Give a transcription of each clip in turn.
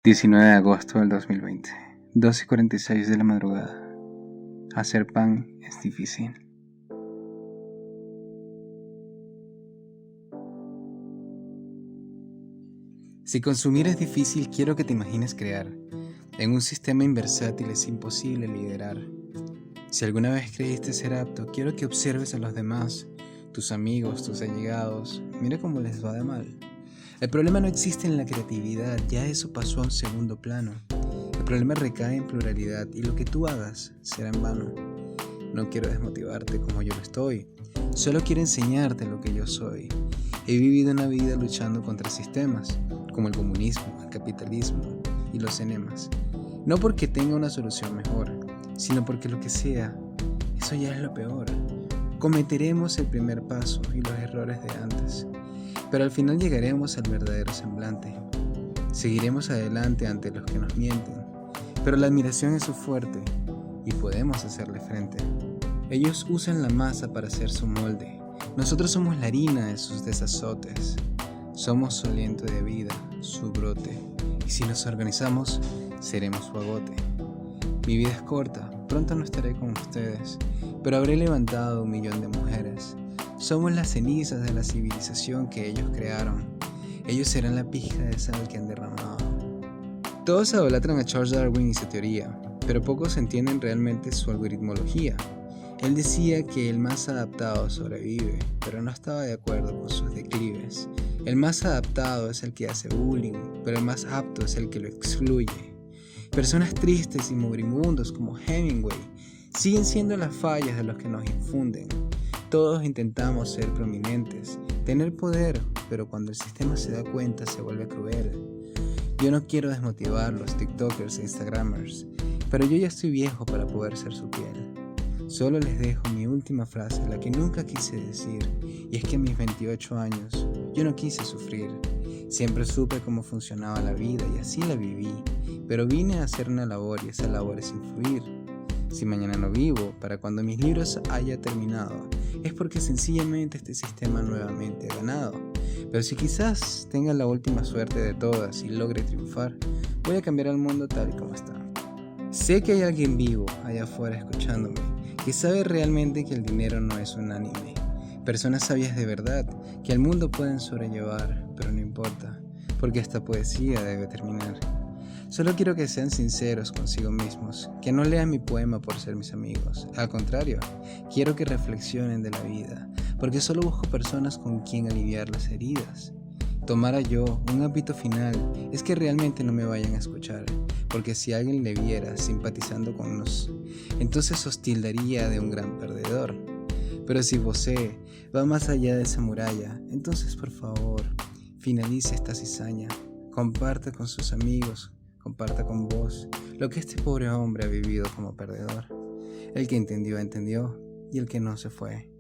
19 de agosto del 2020, 2:46 de la madrugada. Hacer pan es difícil. Si consumir es difícil, quiero que te imagines crear. En un sistema inversátil es imposible liderar. Si alguna vez creíste ser apto, quiero que observes a los demás, tus amigos, tus allegados. Mira cómo les va de mal. El problema no existe en la creatividad, ya eso pasó a un segundo plano. El problema recae en pluralidad y lo que tú hagas será en vano. No quiero desmotivarte como yo lo estoy, solo quiero enseñarte lo que yo soy. He vivido una vida luchando contra sistemas, como el comunismo, el capitalismo y los enemas. No porque tenga una solución mejor, sino porque lo que sea, eso ya es lo peor. Cometeremos el primer paso y los errores de antes, pero al final llegaremos al verdadero semblante. Seguiremos adelante ante los que nos mienten, pero la admiración es su fuerte y podemos hacerle frente. Ellos usan la masa para hacer su molde. Nosotros somos la harina de sus desazotes. Somos su aliento de vida, su brote. Y si nos organizamos, seremos su agote. Mi vida es corta, pronto no estaré con ustedes, pero habré levantado 1.000.000 de mujeres. Somos las cenizas de la civilización que ellos crearon. Ellos serán la pizca de sal que han derramado. Todos idolatran a Charles Darwin y su teoría, pero pocos entienden realmente su algoritmología. Él decía que el más adaptado sobrevive, pero no estaba de acuerdo con sus declives. El más adaptado es el que hace bullying, pero el más apto es el que lo excluye. Personas tristes y moribundos como Hemingway siguen siendo las fallas de los que nos infunden. Todos intentamos ser prominentes, tener poder, pero cuando el sistema se da cuenta se vuelve cruel. Yo no quiero desmotivar a los TikTokers e Instagramers, pero yo ya estoy viejo para poder ser su piel. Solo les dejo mi última frase, la que nunca quise decir, y es que a mis 28 años yo no quise sufrir. Siempre supe cómo funcionaba la vida y así la viví, pero vine a hacer una labor y esa labor es influir. Si mañana no vivo, para cuando mis libros haya terminado, es porque sencillamente este sistema nuevamente ha ganado. Pero si quizás tenga la última suerte de todas y logre triunfar, voy a cambiar el mundo tal y como está. Sé que hay alguien vivo allá afuera escuchándome, que sabe realmente que el dinero no es un anime. Personas sabias de verdad, que al mundo pueden sobrellevar, pero no importa, porque esta poesía debe terminar. Solo quiero que sean sinceros consigo mismos, que no lean mi poema por ser mis amigos. Al contrario, quiero que reflexionen de la vida, porque solo busco personas con quien aliviar las heridas. Tomara yo un hábito final es que realmente no me vayan a escuchar, porque si alguien le viera simpatizando con nos, entonces os tildaría de un gran perdedor. Pero si vosé va más allá de esa muralla, entonces por favor, finalice esta cizaña, comparta con sus amigos, comparta con vos lo que este pobre hombre ha vivido como perdedor. El que entendió, entendió, y el que no se fue.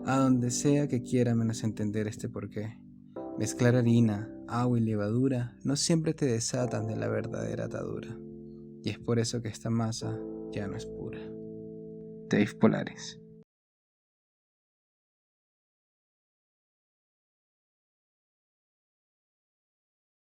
A donde sea que quiera menos entender este porqué. Mezclar harina, agua y levadura no siempre te desatan de la verdadera atadura. Y es por eso que esta masa ya no es pura. Dave Polaris.